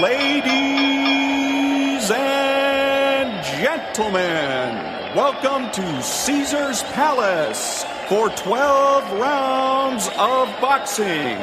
Ladies and gentlemen, welcome to Caesar's Palace for 12 rounds of boxing.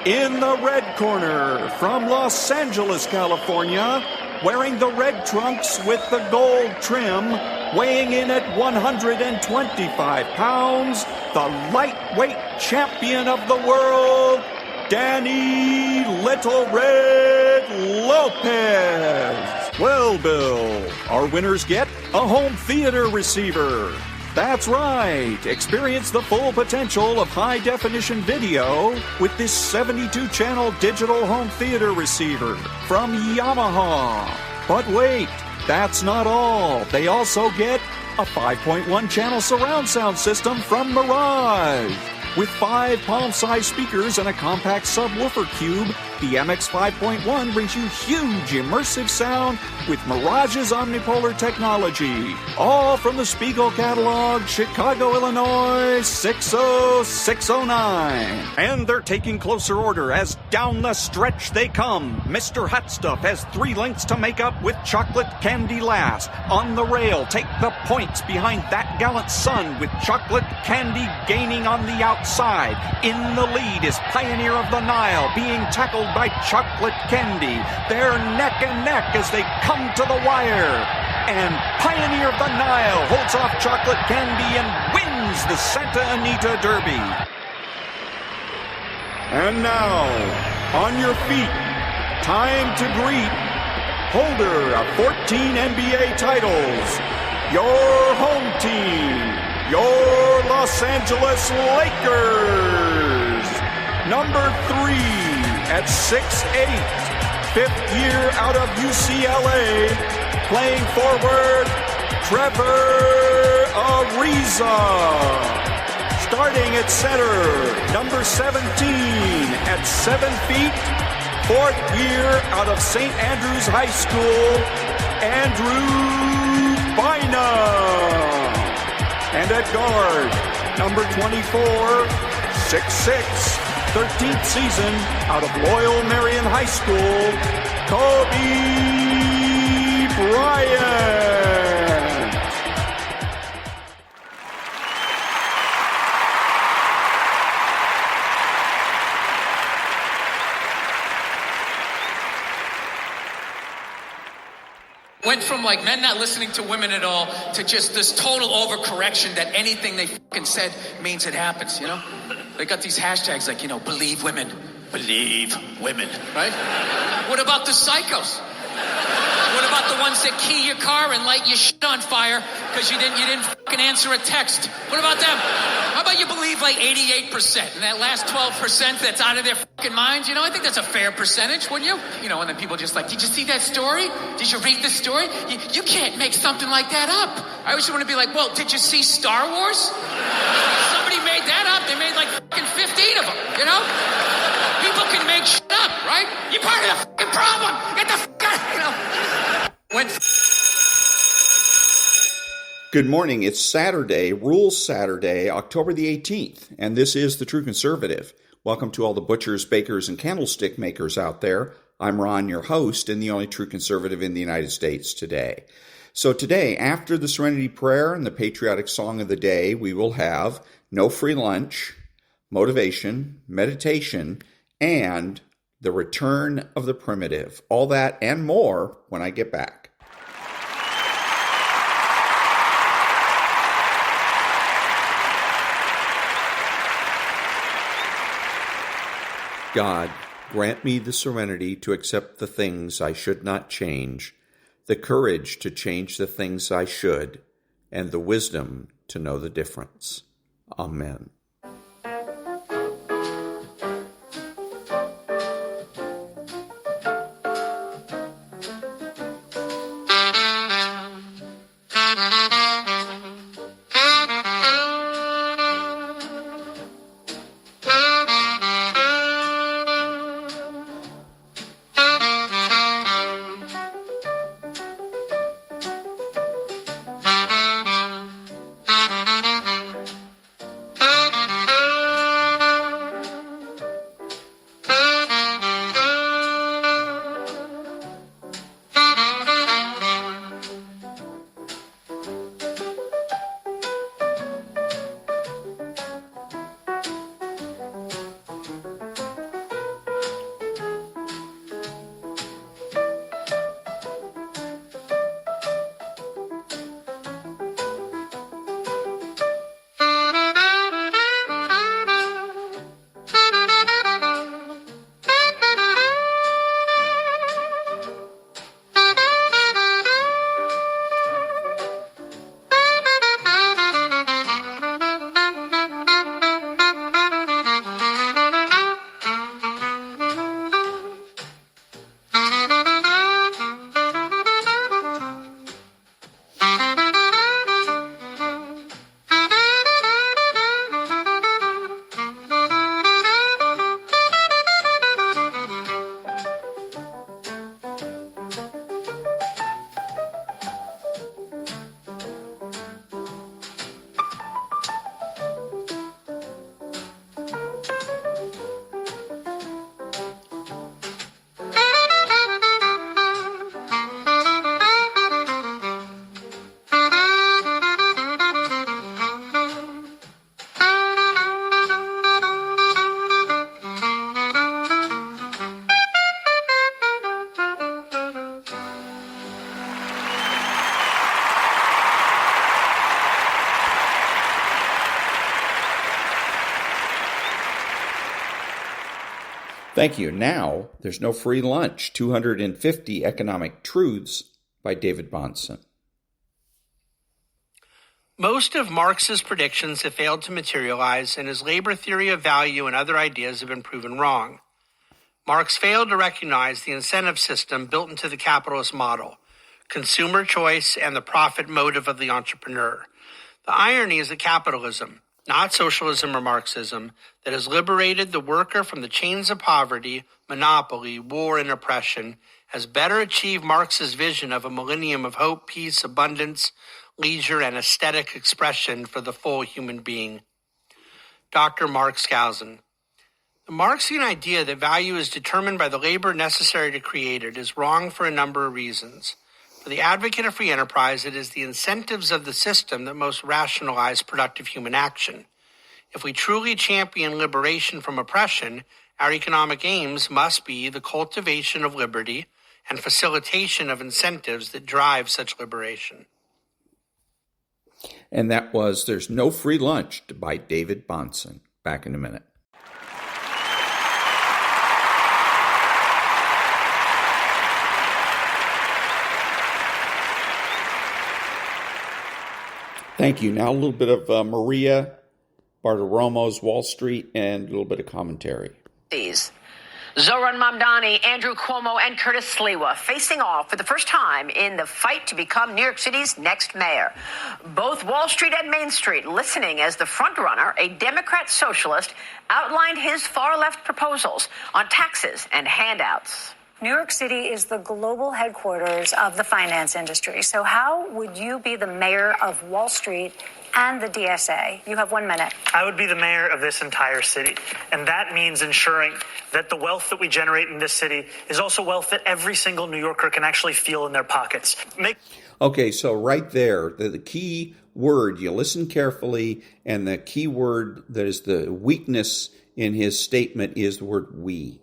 In the red corner, from Los Angeles, California, wearing the red trunks with the gold trim, weighing in at 125 pounds, the lightweight champion of the world, Danny Little Red Lopez. Well, Bill, our winners get a home theater receiver. That's right. Experience the full potential of high-definition video with this 72-channel digital home theater receiver from Yamaha. But wait, that's not all. They also get a 5.1-channel surround sound system from Mirage. With 5 palm-sized speakers and a compact subwoofer cube, the MX 5.1 brings you huge immersive sound with Mirage's omnipolar technology. All from the Spiegel catalog, Chicago, Illinois, 60609. And they're taking closer order as down the stretch they come. Mr. Hot Stuff has 3 lengths to make up with chocolate candy last. On the rail, take the points behind that gallant son with chocolate candy gaining on the outside. In the lead is Pioneer of the Nile being tackled by chocolate candy. They're neck and neck as they come to the wire. And Pioneer of the Nile holds off chocolate candy and wins the Santa Anita Derby. And now, on your feet, time to greet holder of 14 NBA titles, your home team, your Los Angeles Lakers. Number 3 at 6'8", 5th year out of UCLA, playing forward, Trevor Ariza. Starting at center, number 17 at 7 feet, 4th year out of St. Andrews High School, Andrew Bynum. And at guard, number 24, 6'6", 13th season out of Loyal Marion High School, Kobe Bryant. Went from like men not listening to women at all to just this total overcorrection that anything they fucking said means it happens, you know? They got these hashtags like, you know, believe women, right? What about the psychos? What about the ones that key your car and light your shit on fire because you didn't fucking answer a text? What about them? How about you believe like 88% and that last 12% that's out of their fucking minds? You know, I think that's a fair percentage, wouldn't you? You know, and then people just like, did you see that story? Did you read the story? You can't make something like that up. I always want to be like, well, did you see Star Wars? Somebody made that up. They made like fucking 15 of them, you know? People can make shit up, right? You're part of the fucking problem. Get the fuck out, you know? Good morning. It's Saturday, Rules Saturday, October the 18th, and this is The True Conservative. Welcome to all the butchers, bakers, and candlestick makers out there. I'm Ron, your host, and the only true conservative in the United States today. So today, after the Serenity Prayer and the patriotic song of the day, we will have no free lunch, motivation, meditation, and the return of the primitive. All that and more when I get back. God, grant me the serenity to accept the things I should not change, the courage to change the things I should, and the wisdom to know the difference. Amen. Thank you. Now, there's no free lunch. 250 Economic Truths by David Bahnsen. Most of Marx's predictions have failed to materialize, and his labor theory of value and other ideas have been proven wrong. Marx failed to recognize the incentive system built into the capitalist model, consumer choice, and the profit motive of the entrepreneur. The irony is that capitalism, not socialism or Marxism, that has liberated the worker from the chains of poverty, monopoly, war, and oppression, has better achieved Marx's vision of a millennium of hope, peace, abundance, leisure, and aesthetic expression for the full human being. Dr. Mark Skousen. The Marxian idea that value is determined by the labor necessary to create it is wrong for a number of reasons. For the advocate of free enterprise, it is the incentives of the system that most rationalize productive human action. If we truly champion liberation from oppression, our economic aims must be the cultivation of liberty and facilitation of incentives that drive such liberation. And that was There's No Free Lunch by David Bahnsen. Back in a minute. Thank you. Now a little bit of Maria Bartiromo's Wall Street and a little bit of commentary. Zoran Mamdani, Andrew Cuomo, and Curtis Sliwa facing off for the first time in the fight to become New York City's next mayor. Both Wall Street and Main Street listening as the frontrunner, a Democrat socialist, outlined his far-left proposals on taxes and handouts. New York City is the global headquarters of the finance industry. So how would you be the mayor of Wall Street and the DSA? You have 1 minute. I would be the mayor of this entire city. And that means ensuring that the wealth that we generate in this city is also wealth that every single New Yorker can actually feel in their pockets. Okay, so right there, the key word, you listen carefully, and the key word that is the weakness in his statement is the word we.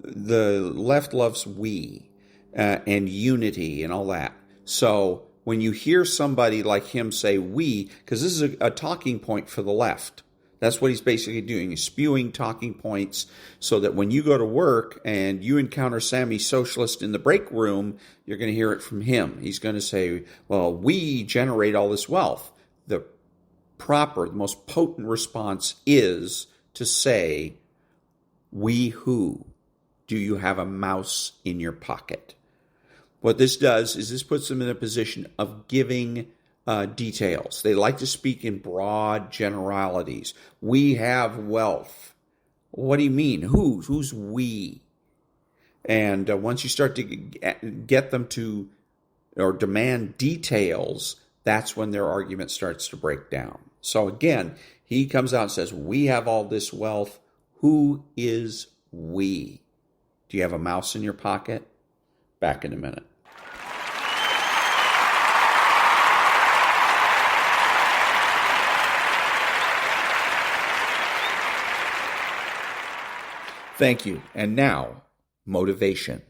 The left loves we and unity and all that. So when you hear somebody like him say we, because this is a talking point for the left. That's what he's basically doing. He's spewing talking points so that when you go to work and you encounter Sammy Socialist in the break room, you're going to hear it from him. He's going to say, well, we generate all this wealth. The most potent response is to say, we who? Do you have a mouse in your pocket? What this does is this puts them in a position of giving details. They like to speak in broad generalities. We have wealth. What do you mean? Who's we? And once you start to get them to or demand details, that's when their argument starts to break down. So again, he comes out and says, we have all this wealth. Who is we? Do you have a mouse in your pocket? Back in a minute. Thank you. And now, motivation.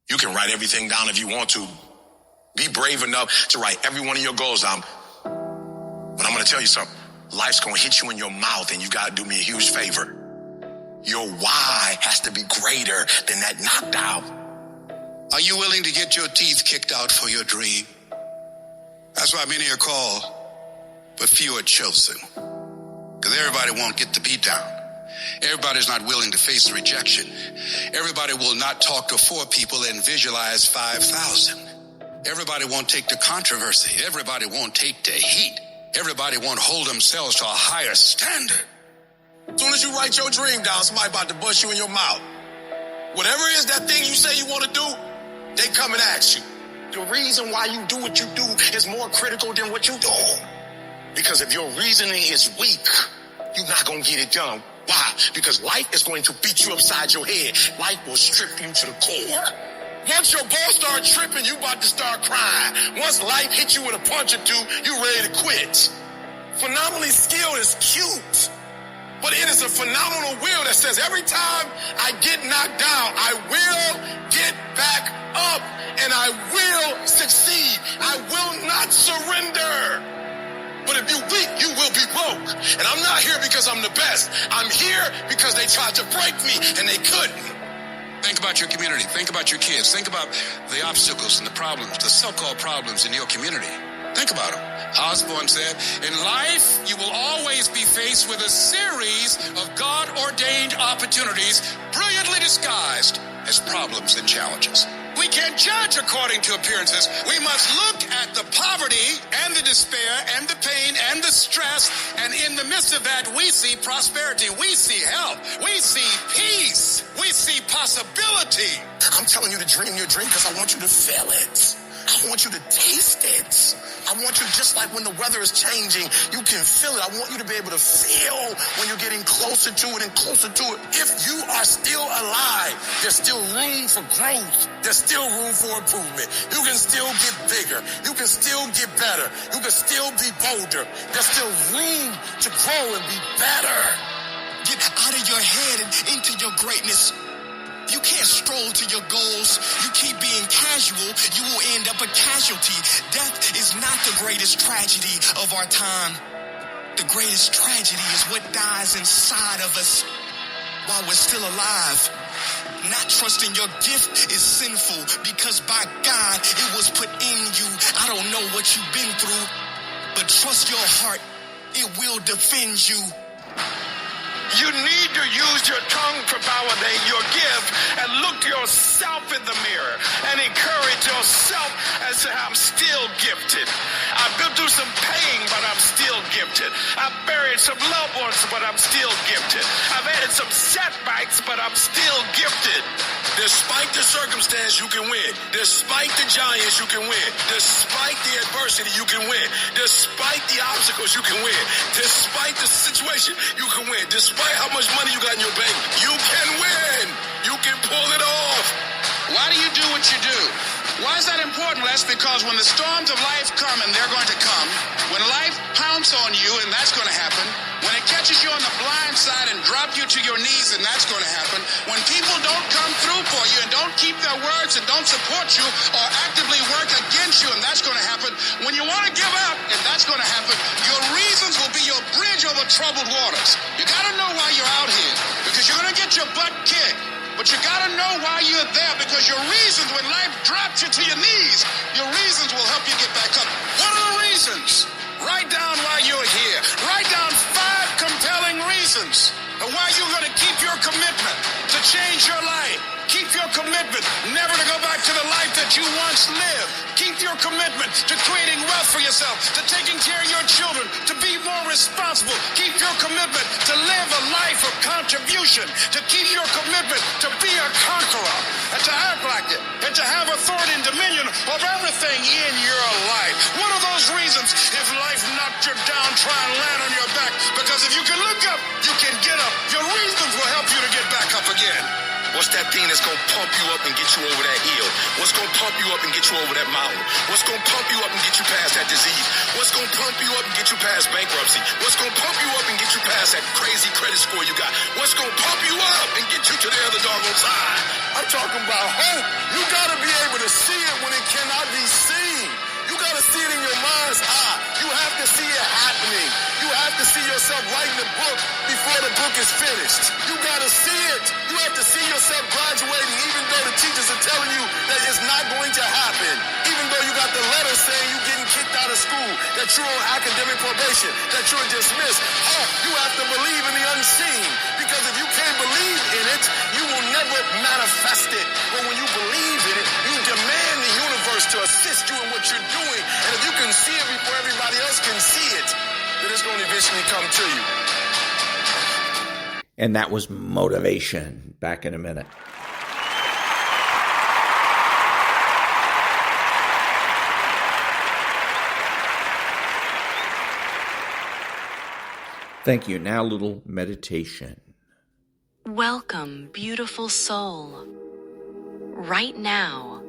You can write everything down if you want to. Be brave enough to write every one of your goals down. But I'm going to tell you something. Life's going to hit you in your mouth, and you got to do me a huge favor. Your why has to be greater than that knocked out. Are you willing to get your teeth kicked out for your dream? That's why many are called, but few are chosen. Because everybody won't get the beat down. Everybody's not willing to face the rejection. Everybody will not talk to 4 people and visualize 5,000. Everybody won't take the controversy. Everybody won't take the heat. Everybody won't hold themselves to a higher standard. As soon as you write your dream down, somebody about to bust you in your mouth. Whatever it is that thing you say you want to do, they coming at you. The reason why you do what you do is more critical than what you do. Because if your reasoning is weak, you're not going to get it done. Why? Because life is going to beat you upside your head. Life will strip you to the core. Once your balls start tripping, you about to start crying. Once life hits you with a punch or two, you ready to quit. Phenomenally skilled is cute. But it is a phenomenal will that says every time I get knocked down, I will get back up and I will succeed. I will not surrender. But if you're weak, you will be broke. And I'm not here because because I'm the best. I'm here because they tried to break me and they couldn't. Think about your community. Think about your kids. Think about the obstacles and the problems, the so-called problems in your community. Think about them. Osborne said, in life, you will always be faced with a series of God-ordained opportunities brilliantly disguised as problems and challenges. We can't judge according to appearances. We must look at the poverty and the despair and the pain and the stress. And in the midst of that, we see prosperity. We see health. We see peace. We see possibility. I'm telling you to dream your dream because I want you to feel it. I want you to taste it. I want you, just like when the weather is changing, you can feel it. I want you to be able to feel when you're getting closer to it and closer to it. If you are still alive, there's still room for growth. There's still room for improvement. You can still get bigger. You can still get better. You can still be bolder. There's still room to grow and be better. Get out of your head and into your greatness. You can't stroll to your goals. You keep being casual, you will end up a casualty. Death is not the greatest tragedy of our time. The greatest tragedy is what dies inside of us while we're still alive. Not trusting your gift is sinful because by God it was put in you. I don't know what you've been through, but trust your heart. It will defend you. You need to use your tongue to validate your gift and look yourself in the mirror and encourage yourself and say, I'm still gifted. I've been through some pain, but I'm still gifted. I've buried some loved ones, but I'm still gifted. I've had some setbacks, but I'm still gifted. Despite the circumstance, you can win. Despite the giants, you can win. Despite the adversity, you can win. Despite the obstacles, you can win. Despite the situation, you can win. Despite how much money you got in your bank, you can win. You can pull it off. Why do you do what you do? Why is that important? Well, that's because when the storms of life come, and they're going to come, when life pounces on you, and that's going to happen, when it catches you on the blind side and drop you to your knees, and that's going to happen, when people don't come through for you and don't keep their words and don't support you or actively work against you, and that's going to happen, when you want to give up, and that's going to happen, your reasons will be your bridge over troubled waters. You got to know why you're out here, because you're going to get your butt kicked. But you gotta know why you're there, because your reasons, when life drops you to your knees, your reasons will help you get back up. What are the reasons? Write down why you're here. Write down 5 compelling reasons of why you're gonna keep your commitment to change your life. Keep your commitment never to go back to the life that you once lived. Keep your commitment to creating wealth for yourself, to taking care of your children, to be more responsible. Keep your commitment to live a life of contribution, to keep your commitment to be a conqueror, and to act like it, and to have authority and dominion of everything in your life. What are those reasons? If life knocked you down, try and land on your back, because if you can look up, you can get up. Your reasons will help you to get back up again. What's that thing that's gonna pump you up and get you over that hill? What's gonna pump you up and get you over that mountain? What's gonna pump you up and get you past that disease? What's gonna pump you up and get you past bankruptcy? What's gonna pump you up and get you past that crazy credit score you got? What's gonna pump you up and get you to the other doggone side? I'm talking about hope. You gotta be able to see it when it cannot be seen. You gotta see it in your mind's eye. You have to see it happening. You have to see yourself writing the book before the book is finished. You gotta see it. You have to see yourself graduating, even though the teachers are telling you that it's not going to happen. Even though you got the letter saying you're getting kicked out of school, that you're on academic probation, that you're dismissed. Oh, you have to believe in the unseen. Because if you can't believe in it, you will never manifest it. But when you believe in it, you demand the universe to assist you in what you're doing. And if you can see it before everybody else can see it, then it's going to eventually come to you. And that was motivation. Back in a minute. Thank you. Now a little meditation. Welcome, beautiful soul. Right now,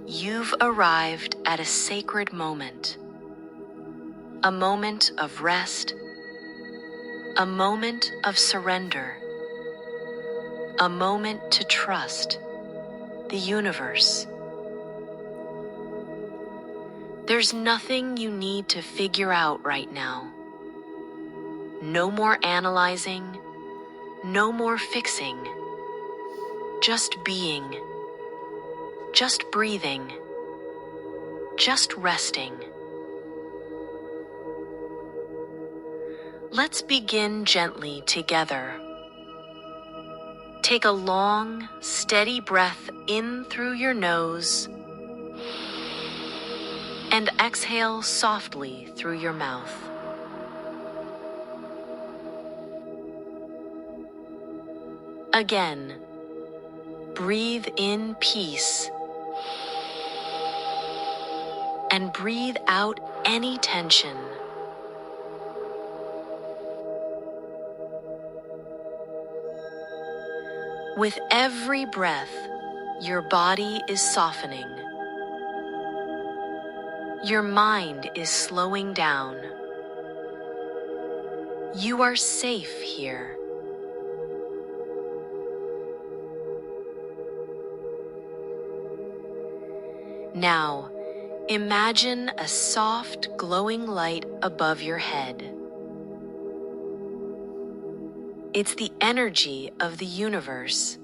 you've arrived at a sacred moment. A moment of rest. A moment of surrender. A moment to trust the universe. There's nothing you need to figure out right now. No more analyzing, no more fixing. Just being, just breathing, just resting. Let's begin gently together. Take a long, steady breath in through your nose and exhale softly through your mouth. Again, breathe in peace and breathe out any tension. With every breath, your body is softening. Your mind is slowing down. You are safe here. Now, imagine a soft, glowing light above your head. It's the energy of the universe.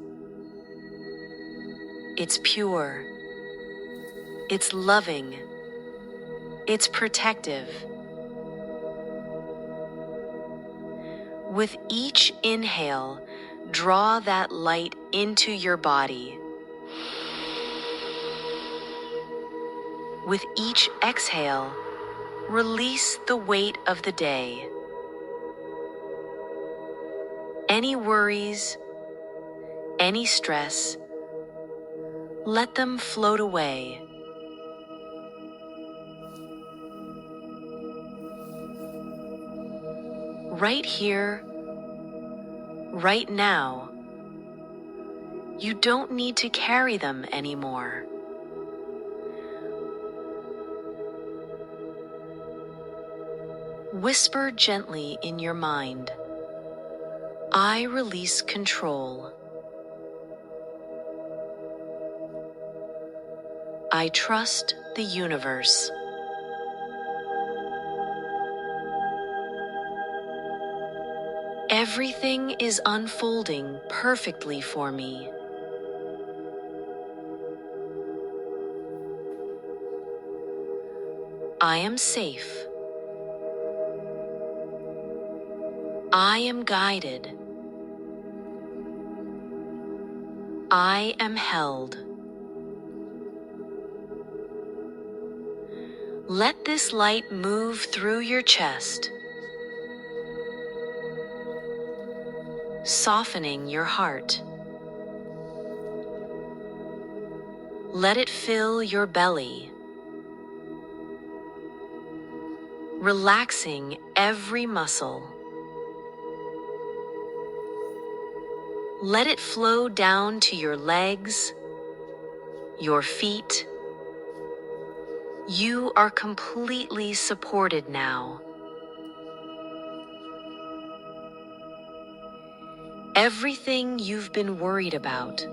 It's pure. It's loving. It's protective. With each inhale, draw that light into your body. With each exhale, release the weight of the day. Any worries, any stress, let them float away. Right here, right now, you don't need to carry them anymore. Whisper gently in your mind, I release control. I trust the universe. Everything is unfolding perfectly for me. I am safe. I am guided. I am held. Let this light move through your chest, softening your heart. Let it fill your belly, relaxing every muscle. Let it flow down to your legs, your feet. You are completely supported now. Everything you've been worried about,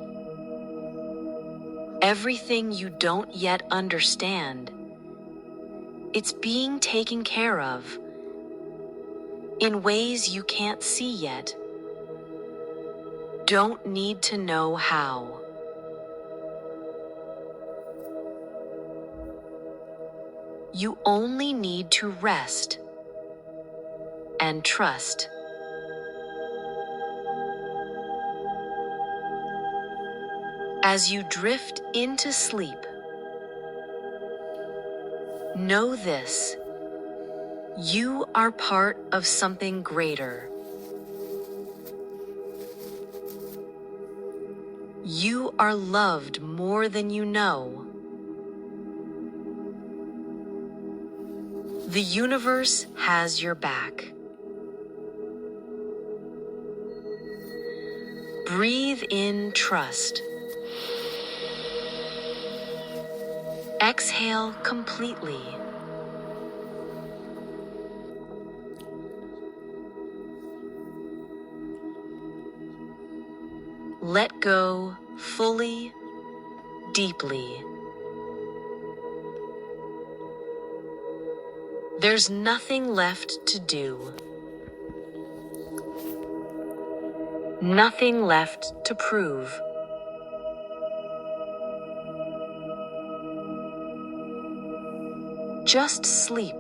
everything you don't yet understand, it's being taken care of in ways you can't see yet. Don't need to know how. You only need to rest and trust. As you drift into sleep, know this: you are part of something greater. You are loved more than you know. The universe has your back. Breathe in trust. Exhale completely. Let go fully, deeply. There's nothing left to do. Nothing left to prove. Just sleep.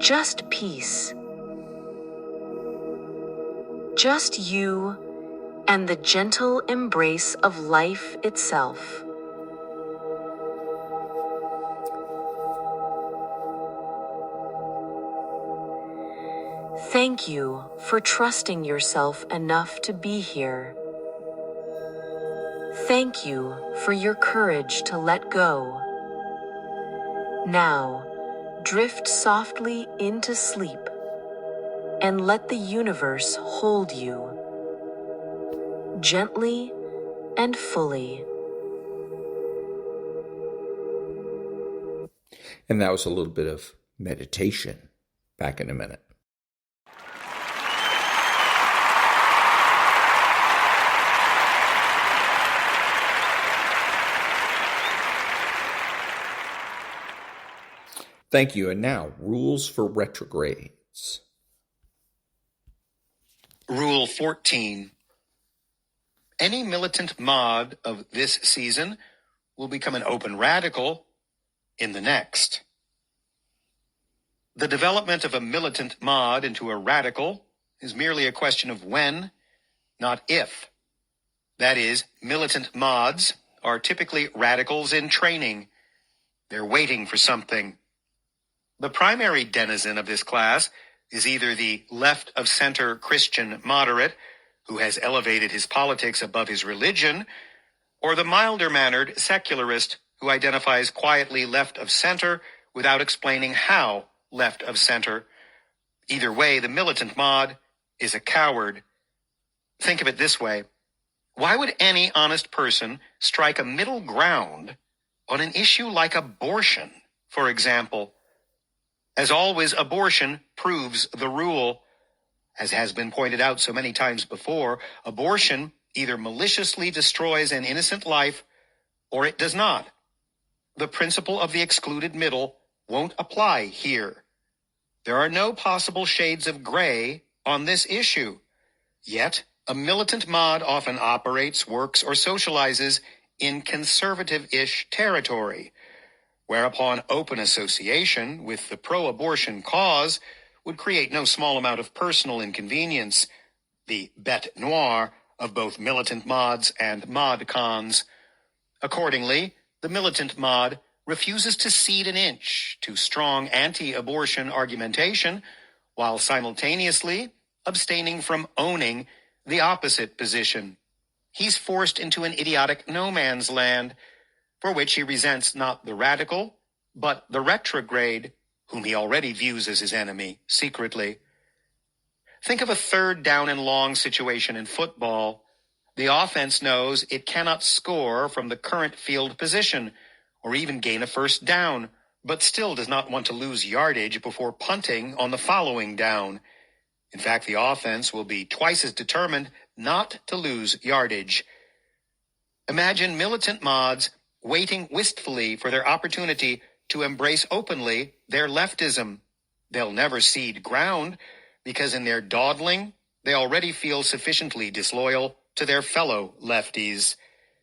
Just peace. Just you and the gentle embrace of life itself. Thank you for trusting yourself enough to be here. Thank you for your courage to let go. Now, drift softly into sleep and let the universe hold you, gently and fully. And that was a little bit of meditation. Back in a minute. Thank you. And now, rules for retrogrades. Rule 14. Any militant mod of this season will become an open radical in the next. The development of a militant mod into a radical is merely a question of when, not if. That is, militant mods are typically radicals in training. They're waiting for something. The primary denizen of this class is either the left-of-center Christian moderate, who has elevated his politics above his religion, or the milder-mannered secularist who identifies quietly left-of-center without explaining how left-of-center. Either way, the militant mod is a coward. Think of it this way. Why would any honest person strike a middle ground on an issue like abortion, for example? As always, abortion proves the rule. As has been pointed out so many times before, abortion either maliciously destroys an innocent life or it does not. The principle of the excluded middle won't apply here. There are no possible shades of gray on this issue. Yet, a militant mod often operates, works, or socializes in conservative-ish territory, whereupon open association with the pro-abortion cause would create no small amount of personal inconvenience, the bête noire of both militant mods and mod cons. Accordingly, the militant mod refuses to cede an inch to strong anti-abortion argumentation, while simultaneously abstaining from owning the opposite position. He's forced into an idiotic no man's land, for which he resents not the radical, but the retrograde, whom he already views as his enemy, secretly. Think of a third down and long situation in football. The offense knows it cannot score from the current field position, or even gain a first down, but still does not want to lose yardage before punting on the following down. In fact, the offense will be twice as determined not to lose yardage. Imagine militant mods waiting wistfully for their opportunity to embrace openly their leftism. They'll never cede ground, because in their dawdling, they already feel sufficiently disloyal to their fellow lefties.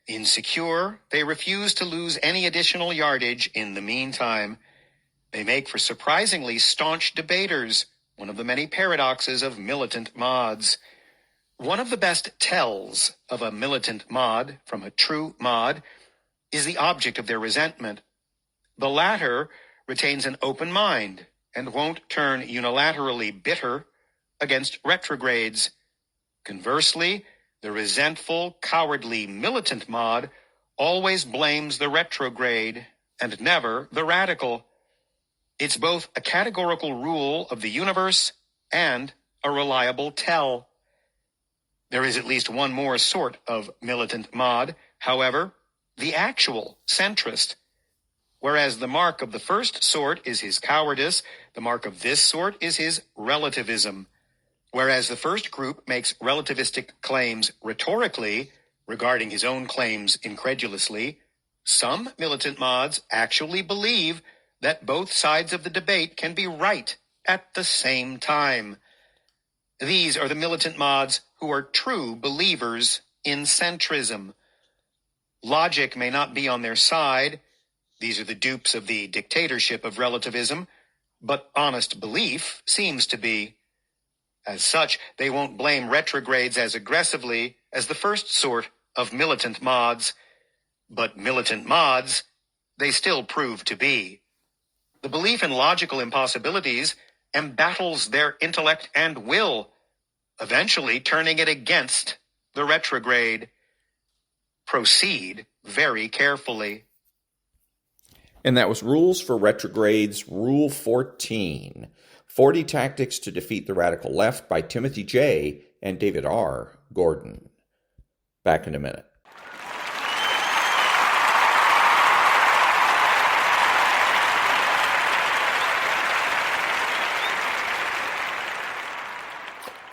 Insecure, they refuse to lose any additional yardage in the meantime. They make for surprisingly staunch debaters, one of the many paradoxes of militant mods. One of the best tells of a militant mod from a true mod is the object of their resentment. The latter retains an open mind and won't turn unilaterally bitter against retrogrades. Conversely, the resentful, cowardly militant mod always blames the retrograde and never the radical. It's both a categorical rule of the universe and a reliable tell. There is at least one more sort of militant mod, however, the actual centrist. Whereas the mark of the first sort is his cowardice, the mark of this sort is his relativism. Whereas the first group makes relativistic claims rhetorically, regarding his own claims incredulously, some militant mods actually believe that both sides of the debate can be right at the same time. These are the militant mods who are true believers in centrism. Logic may not be on their side. These are the dupes of the dictatorship of relativism, but honest belief seems to be. As such, they won't blame retrogrades as aggressively as the first sort of militant mods. But militant mods, they still prove to be. The belief in logical impossibilities embattles their intellect and will, eventually turning it against the retrograde. Proceed very carefully. And that was Rules for Retrogrades, Rule 14, 40 Tactics to Defeat the Radical Left by Timothy J. and David R. Gordon. Back in a minute.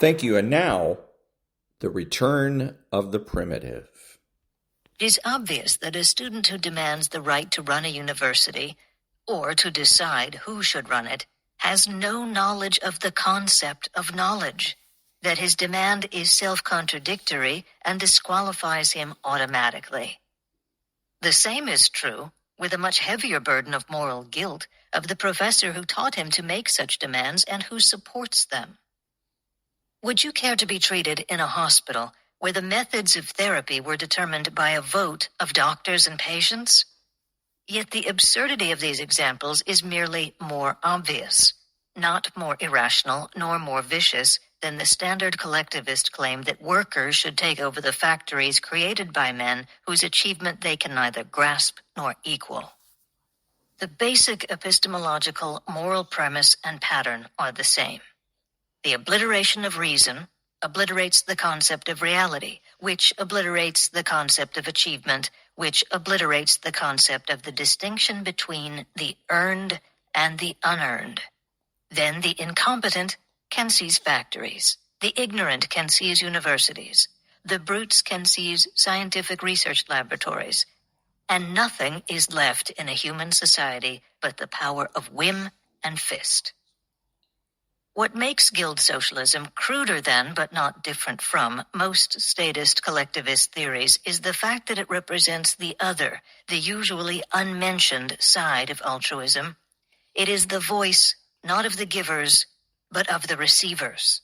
Thank you. And now, the return of the primitive. It is obvious that a student who demands the right to run a university, or to decide who should run it, has no knowledge of the concept of knowledge, that his demand is self-contradictory and disqualifies him automatically. The same is true, with a much heavier burden of moral guilt, of the professor who taught him to make such demands and who supports them. Would you care to be treated in a hospital where the methods of therapy were determined by a vote of doctors and patients? Yet the absurdity of these examples is merely more obvious, not more irrational nor more vicious than the standard collectivist claim that workers should take over the factories created by men whose achievement they can neither grasp nor equal. The basic epistemological moral premise and pattern are the same. The obliteration of reason obliterates the concept of reality, which obliterates the concept of achievement, which obliterates the concept of the distinction between the earned and the unearned. Then the incompetent can seize factories, the ignorant can seize universities, the brutes can seize scientific research laboratories, and nothing is left in a human society but the power of whim and fist. What makes guild socialism cruder than, but not different from, most statist collectivist theories is the fact that it represents the other, the usually unmentioned side of altruism. It is the voice, not of the givers, but of the receivers.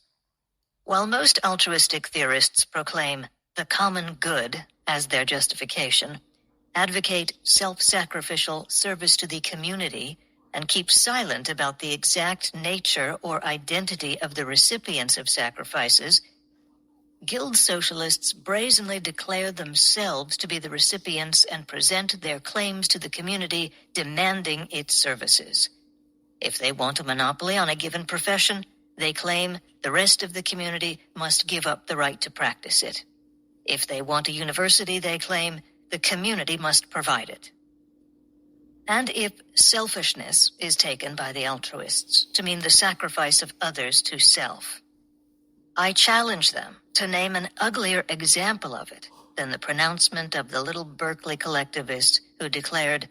While most altruistic theorists proclaim the common good as their justification, advocate self-sacrificial service to the community, and keep silent about the exact nature or identity of the recipients of sacrifices, guild socialists brazenly declare themselves to be the recipients and present their claims to the community demanding its services. If they want a monopoly on a given profession, they claim the rest of the community must give up the right to practice it. If they want a university, they claim the community must provide it. And if selfishness is taken by the altruists to mean the sacrifice of others to self, I challenge them to name an uglier example of it than the pronouncement of the little Berkeley collectivist who declared,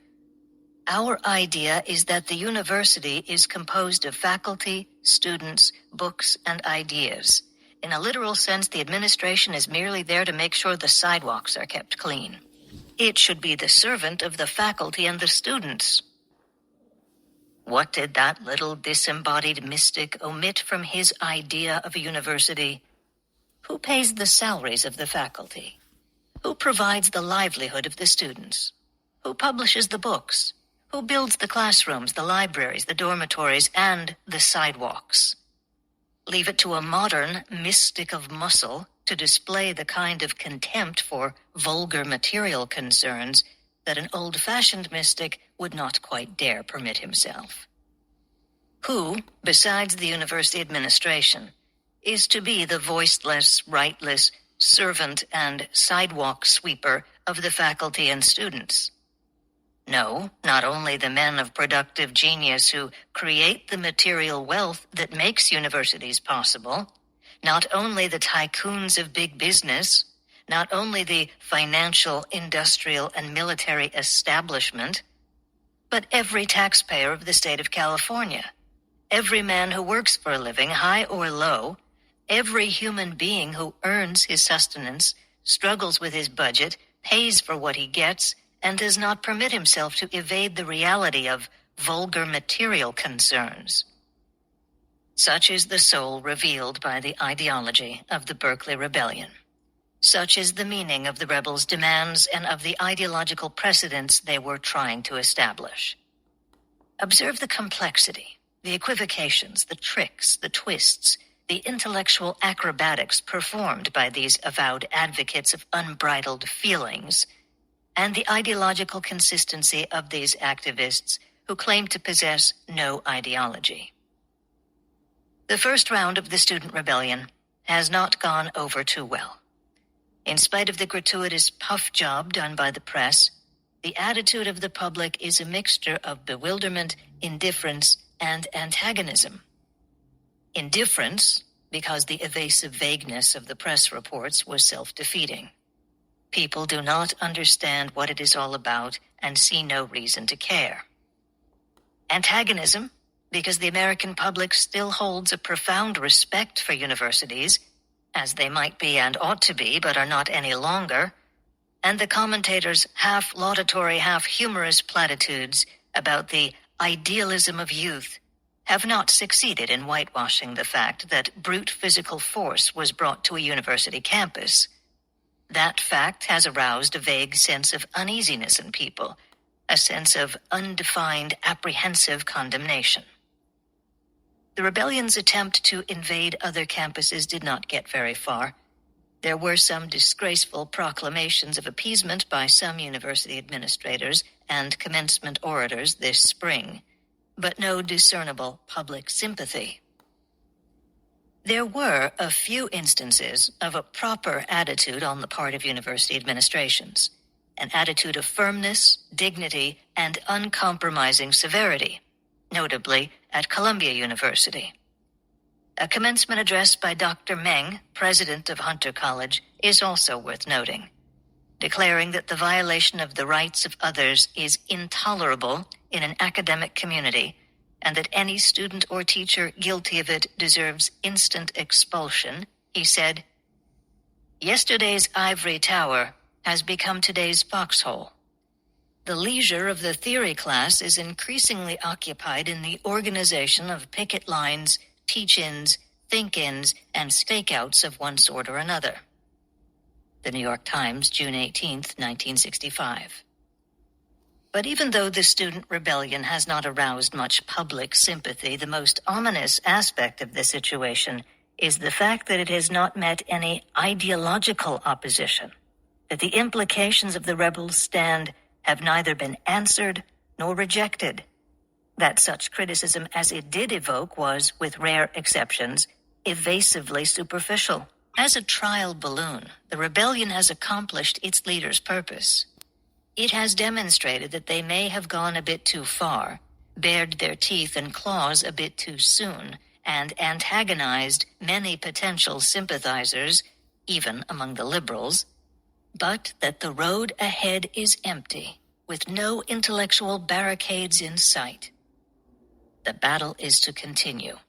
"Our idea is that the university is composed of faculty, students, books, and ideas. In a literal sense, the administration is merely there to make sure the sidewalks are kept clean. It should be the servant of the faculty and the students." What did that little disembodied mystic omit from his idea of a university? Who pays the salaries of the faculty? Who provides the livelihood of the students? Who publishes the books? Who builds the classrooms, the libraries, the dormitories, and the sidewalks? Leave it to a modern mystic of muscle to display the kind of contempt for vulgar material concerns that an old-fashioned mystic would not quite dare permit himself. Who, besides the university administration, is to be the voiceless, rightless, servant and sidewalk sweeper of the faculty and students? No, not only the men of productive genius who create the material wealth that makes universities possible, not only the tycoons of big business, not only the financial, industrial, and military establishment, but every taxpayer of the state of California, every man who works for a living, high or low, Every human being who earns his sustenance, struggles with his budget, pays for what he gets, and does not permit himself to evade the reality of vulgar material concerns. Such is the soul revealed by the ideology of the Berkeley Rebellion. Such is the meaning of the rebels' demands and of the ideological precedents they were trying to establish. Observe the complexity, the equivocations, the tricks, the twists, the intellectual acrobatics performed by these avowed advocates of unbridled feelings, and the ideological consistency of these activists who claim to possess no ideology. The first round of the student rebellion has not gone over too well. In spite of the gratuitous puff job done by the press, the attitude of the public is a mixture of bewilderment, indifference, and antagonism. Indifference, because the evasive vagueness of the press reports was self-defeating. People do not understand what it is all about and see no reason to care. Antagonism, because the American public still holds a profound respect for universities, as they might be and ought to be, but are not any longer, and the commentators' half-laudatory, half-humorous platitudes about the idealism of youth have not succeeded in whitewashing the fact that brute physical force was brought to a university campus. That fact has aroused a vague sense of uneasiness in people, a sense of undefined, apprehensive condemnation. The rebellion's attempt to invade other campuses did not get very far. There were some disgraceful proclamations of appeasement by some university administrators and commencement orators this spring, but no discernible public sympathy. There were a few instances of a proper attitude on the part of university administrations, an attitude of firmness, dignity, and uncompromising severity, notably at Columbia University. A commencement address by Dr. Meng, president of Hunter College, is also worth noting, declaring that the violation of the rights of others is intolerable in an academic community, and that any student or teacher guilty of it deserves instant expulsion. He said, "Yesterday's ivory tower has become today's foxhole. The leisure of the theory class is increasingly occupied in the organization of picket lines, teach-ins, think-ins, and stakeouts of one sort or another." The New York Times, June 18, 1965. But even though the student rebellion has not aroused much public sympathy, the most ominous aspect of the situation is the fact that it has not met any ideological opposition, that the implications of the rebels' stand have neither been answered nor rejected, that such criticism as it did evoke was, with rare exceptions, evasively superficial. As a trial balloon, the rebellion has accomplished its leaders' purpose. It has demonstrated that they may have gone a bit too far, bared their teeth and claws a bit too soon, and antagonized many potential sympathizers, even among the liberals, but that the road ahead is empty, with no intellectual barricades in sight. The battle is to continue.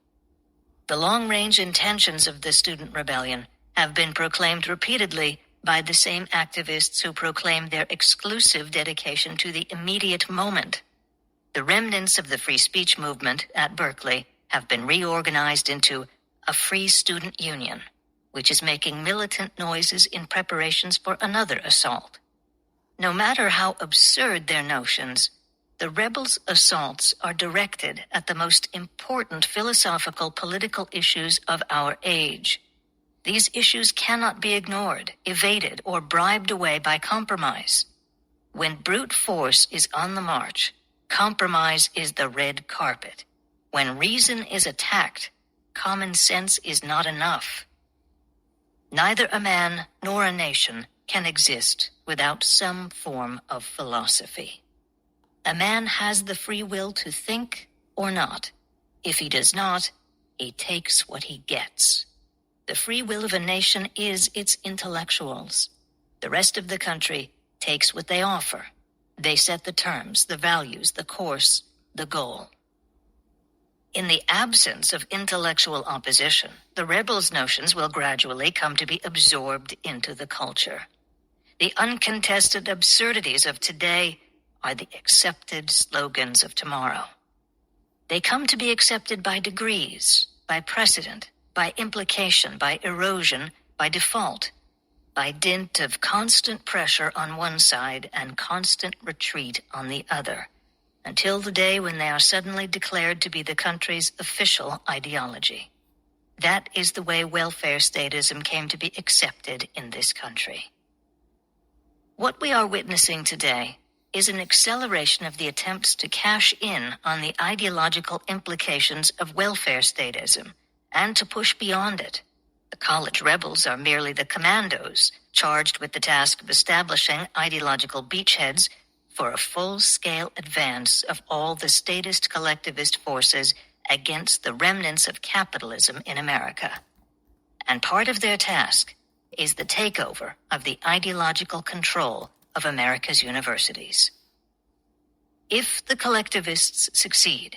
The long-range intentions of the student rebellion have been proclaimed repeatedly by the same activists who proclaim their exclusive dedication to the immediate moment. The remnants of the free speech movement at Berkeley have been reorganized into a free student union, which is making militant noises in preparations for another assault. No matter how absurd their notions, the rebels' assaults are directed at the most important philosophical political issues of our age. These issues cannot be ignored, evaded, or bribed away by compromise. When brute force is on the march, compromise is the red carpet. When reason is attacked, common sense is not enough. Neither a man nor a nation can exist without some form of philosophy. A man has the free will to think or not. If he does not, he takes what he gets. The free will of a nation is its intellectuals. The rest of the country takes what they offer. They set the terms, the values, the course, the goal. In the absence of intellectual opposition, the rebels' notions will gradually come to be absorbed into the culture. The uncontested absurdities of today are the accepted slogans of tomorrow. They come to be accepted by degrees, by precedent, by implication, by erosion, by default, by dint of constant pressure on one side and constant retreat on the other, until the day when they are suddenly declared to be the country's official ideology. That is the way welfare statism came to be accepted in this country. What we are witnessing today is an acceleration of the attempts to cash in on the ideological implications of welfare statism and to push beyond it. The college rebels are merely the commandos charged with the task of establishing ideological beachheads for a full-scale advance of all the statist collectivist forces against the remnants of capitalism in America. And part of their task is the takeover of the ideological control of America's universities. If the collectivists succeed,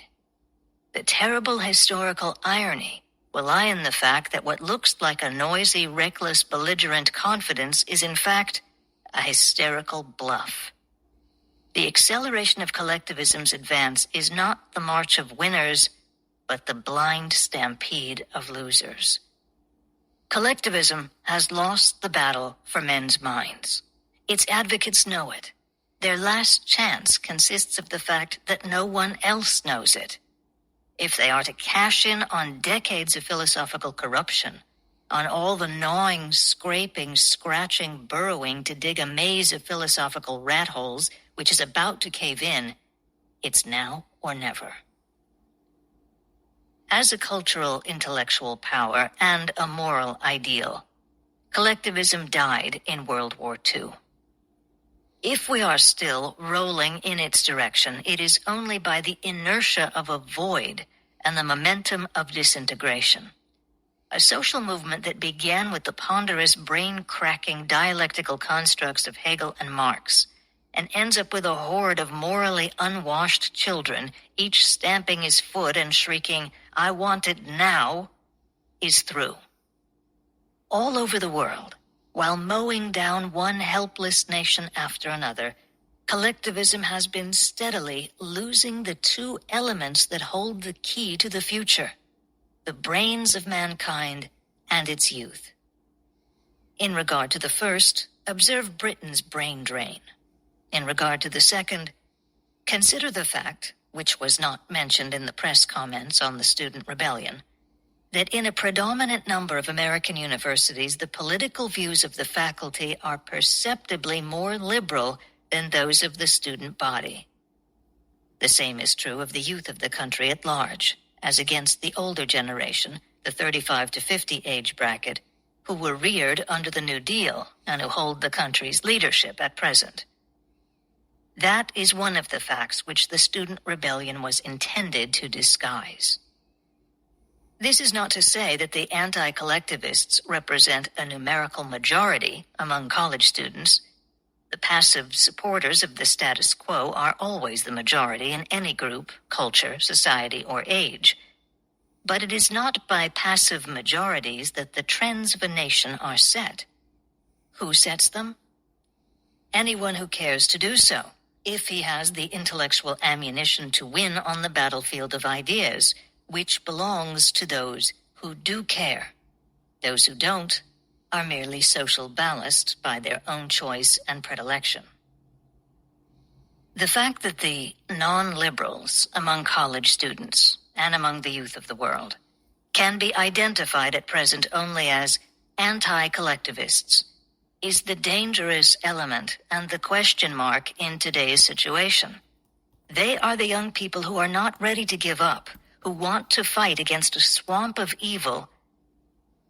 the terrible historical irony will lie in the fact that what looks like a noisy, reckless, belligerent confidence is in fact a hysterical bluff. The acceleration of collectivism's advance is not the march of winners, but the blind stampede of losers. Collectivism has lost the battle for men's minds. Its advocates know it. Their last chance consists of the fact that no one else knows it. If they are to cash in on decades of philosophical corruption, on all the gnawing, scraping, scratching, burrowing to dig a maze of philosophical rat holes which is about to cave in, it's now or never. As a cultural intellectual power and a moral ideal, collectivism died in World War II. If we are still rolling in its direction, it is only by the inertia of a void and the momentum of disintegration. A social movement that began with the ponderous, brain-cracking dialectical constructs of Hegel and Marx, and ends up with a horde of morally unwashed children, each stamping his foot and shrieking, "I want it now," is through. All over the world, while mowing down one helpless nation after another, collectivism has been steadily losing the two elements that hold the key to the future, the brains of mankind and its youth. In regard to the first, observe Britain's brain drain. In regard to the second, consider the fact, which was not mentioned in the press comments on the student rebellion, that in a predominant number of American universities, the political views of the faculty are perceptibly more liberal than those of the student body. The same is true of the youth of the country at large, as against the older generation, the 35 to 50 age bracket, who were reared under the New Deal and who hold the country's leadership at present. That is one of the facts which the student rebellion was intended to disguise. This is not to say that the anti-collectivists represent a numerical majority among college students. The passive supporters of the status quo are always the majority in any group, culture, society, or age. But it is not by passive majorities that the trends of a nation are set. Who sets them? Anyone who cares to do so, if he has the intellectual ammunition to win on the battlefield of ideas, which belongs to those who do care. Those who don't are merely social ballast by their own choice and predilection. The fact that the non-liberals among college students and among the youth of the world can be identified at present only as anti-collectivists is the dangerous element and the question mark in today's situation. They are the young people who are not ready to give up, who want to fight against a swamp of evil,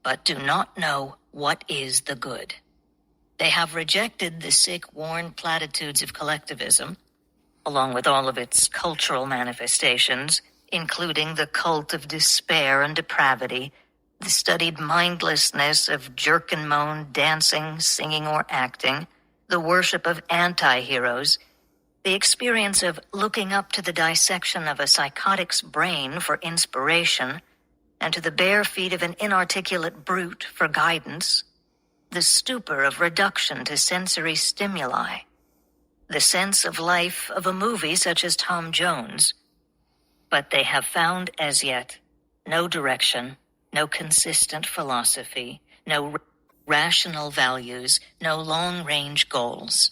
but do not know what is the good. They have rejected the sick, worn platitudes of collectivism, along with all of its cultural manifestations, including the cult of despair and depravity, the studied mindlessness of jerk and moan, dancing, singing, or acting, the worship of anti-heroes, The experience of looking up to the dissection of a psychotic's brain for inspiration and to the bare feet of an inarticulate brute for guidance, the stupor of reduction to sensory stimuli, the sense of life of a movie such as Tom Jones. But they have found as yet no direction, no consistent philosophy, no rational values, no long-range goals.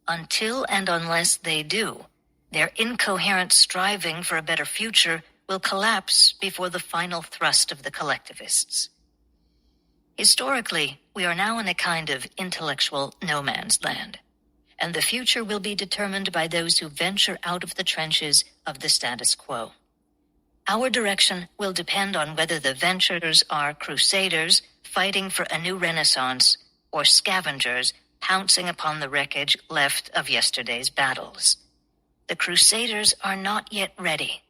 Until and unless they do, their incoherent striving for a better future will collapse before the final thrust of the collectivists. Historically, we are now in a kind of intellectual no man's land, and the future will be determined by those who venture out of the trenches of the status quo. Our direction will depend on whether the venturers are crusaders fighting for a new renaissance or scavengers pouncing upon the wreckage left of yesterday's battles. The crusaders are not yet ready.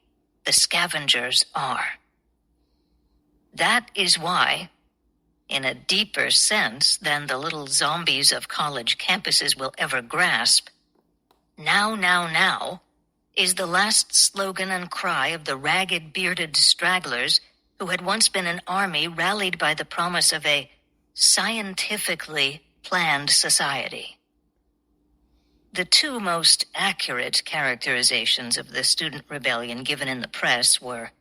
The scavengers are. That is why, in a deeper sense than the little zombies of college campuses will ever grasp, now, now, now is the last slogan and cry of the ragged, bearded stragglers who had once been an army rallied by the promise of a scientifically planned society. The two most accurate characterizations of the student rebellion given in the press were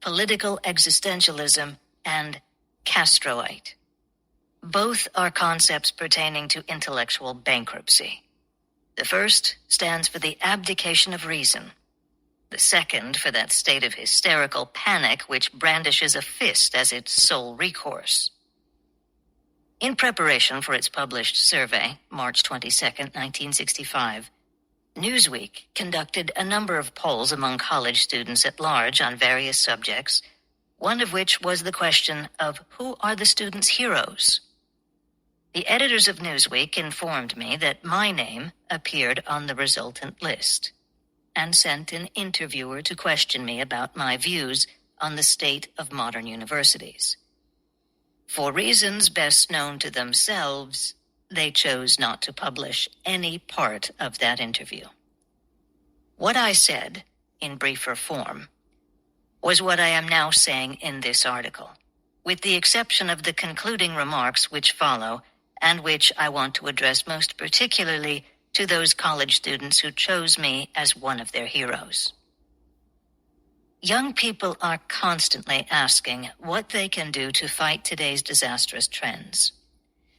political existentialism and Castroite. Both are concepts pertaining to intellectual bankruptcy. The first stands for the abdication of reason. The second for that state of hysterical panic which brandishes a fist as its sole recourse. In preparation for its published survey, March 22, 1965, Newsweek conducted a number of polls among college students at large on various subjects, one of which was the question of who are the students' heroes? The editors of Newsweek informed me that my name appeared on the resultant list and sent an interviewer to question me about my views on the state of modern universities. For reasons best known to themselves, they chose not to publish any part of that interview. What I said, in briefer form, was what I am now saying in this article, with the exception of the concluding remarks which follow, and which I want to address most particularly to those college students who chose me as one of their heroes. Young people are constantly asking what they can do to fight today's disastrous trends.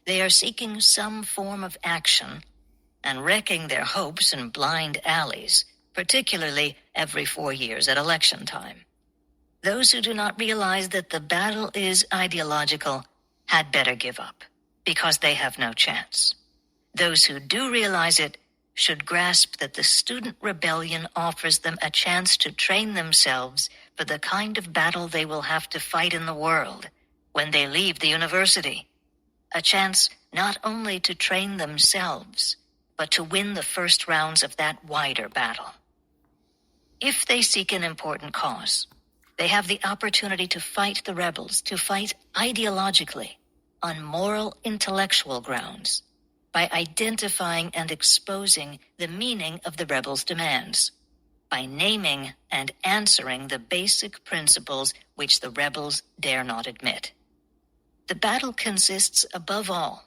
They are seeking some form of action and wrecking their hopes in blind alleys, particularly every 4 years at election time. Those who do not realize that the battle is ideological had better give up, because they have no chance. Those who do realize it should grasp that the student rebellion offers them a chance to train themselves for the kind of battle they will have to fight in the world when they leave the university. A chance not only to train themselves, but to win the first rounds of that wider battle. If they seek an important cause, they have the opportunity to fight the rebels, to fight ideologically, on moral, intellectual grounds, by identifying and exposing the meaning of the rebels' demands, by naming and answering the basic principles which the rebels dare not admit. The battle consists, above all,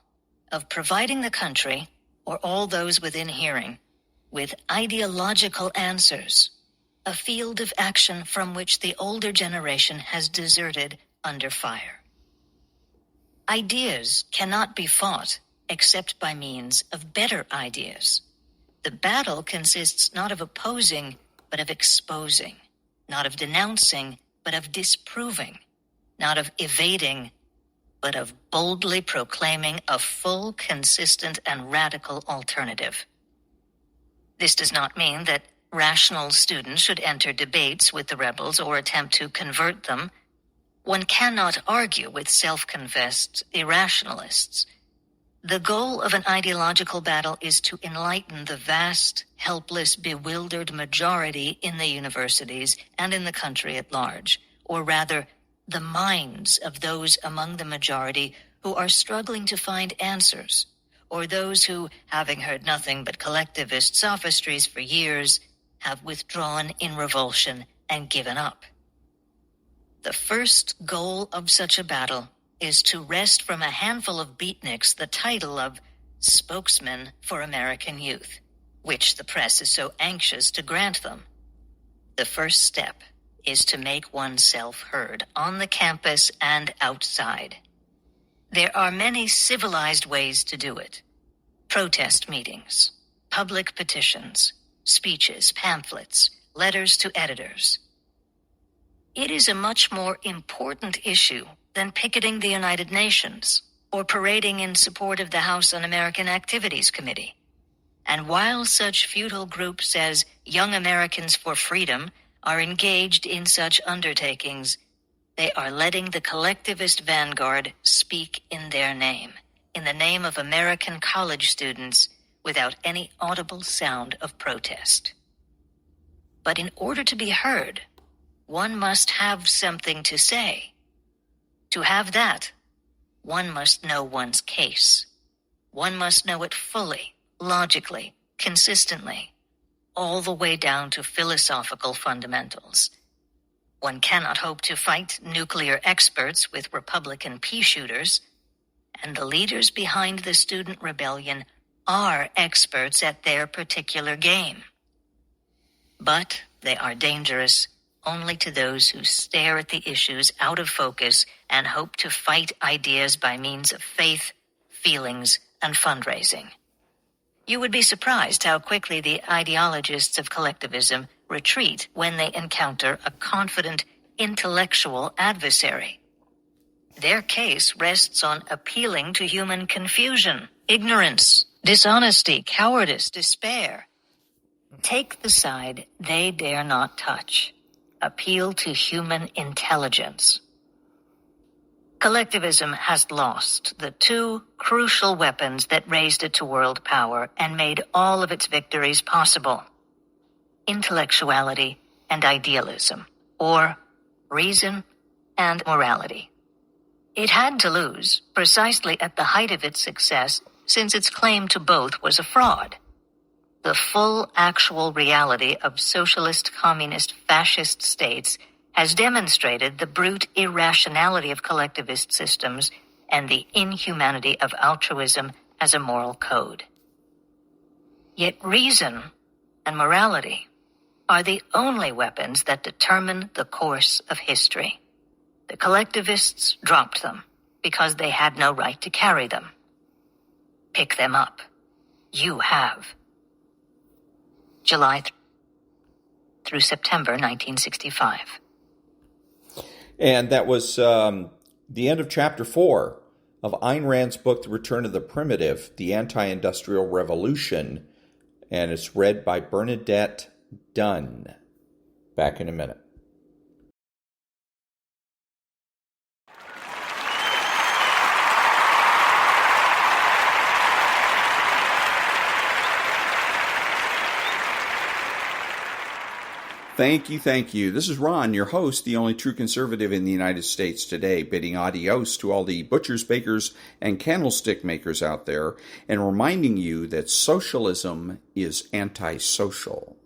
of providing the country, or all those within hearing, with ideological answers, a field of action from which the older generation has deserted under fire. Ideas cannot be fought except by means of better ideas. The battle consists not of opposing, but of exposing, not of denouncing, but of disproving, not of evading, but of boldly proclaiming a full, consistent, and radical alternative. This does not mean that rational students should enter debates with the rebels or attempt to convert them. One cannot argue with self-confessed irrationalists. The goal of an ideological battle is to enlighten the vast, helpless, bewildered majority in the universities and in the country at large, or rather, the minds of those among the majority who are struggling to find answers, or those who, having heard nothing but collectivist sophistries for years, have withdrawn in revulsion and given up. The first goal of such a battle is to wrest from a handful of beatniks the title of spokesman for American youth, which the press is so anxious to grant them. The first step is to make oneself heard on the campus and outside. There are many civilized ways to do it. Protest meetings, public petitions, speeches, pamphlets, letters to editors. It is a much more important issue than picketing the United Nations or parading in support of the House Un-American Activities Committee. And while such futile groups as Young Americans for Freedom are engaged in such undertakings, they are letting the collectivist vanguard speak in their name, in the name of American college students, without any audible sound of protest. But in order to be heard, one must have something to say. To have that, one must know one's case. One must know it fully, logically, consistently, all the way down to philosophical fundamentals. One cannot hope to fight nuclear experts with Republican pea shooters, and the leaders behind the student rebellion are experts at their particular game. But they are dangerous only to those who stare at the issues out of focus and hope to fight ideas by means of faith, feelings, and fundraising. You would be surprised how quickly the ideologists of collectivism retreat when they encounter a confident, intellectual adversary. Their case rests on appealing to human confusion, ignorance, dishonesty, cowardice, despair. Take the side they dare not touch. Appeal to human intelligence. Collectivism has lost the two crucial weapons that raised it to world power and made all of its victories possible: intellectuality and idealism, or reason and morality. It had to lose precisely at the height of its success, since its claim to both was a fraud. The full actual reality of socialist, communist, fascist states has demonstrated the brute irrationality of collectivist systems and the inhumanity of altruism as a moral code. Yet reason and morality are the only weapons that determine the course of history. The collectivists dropped them because they had no right to carry them. Pick them up. You have. July through September 1965. And that was the end of Chapter 4 of Ayn Rand's book, The Return of the Primitive, The Anti-Industrial Revolution, and it's read by Bernadette Dunn. Back in a minute. Thank you. This is Ron, your host, the only true conservative in the United States today, bidding adios to all the butchers, bakers, and candlestick makers out there, and reminding you that socialism is antisocial.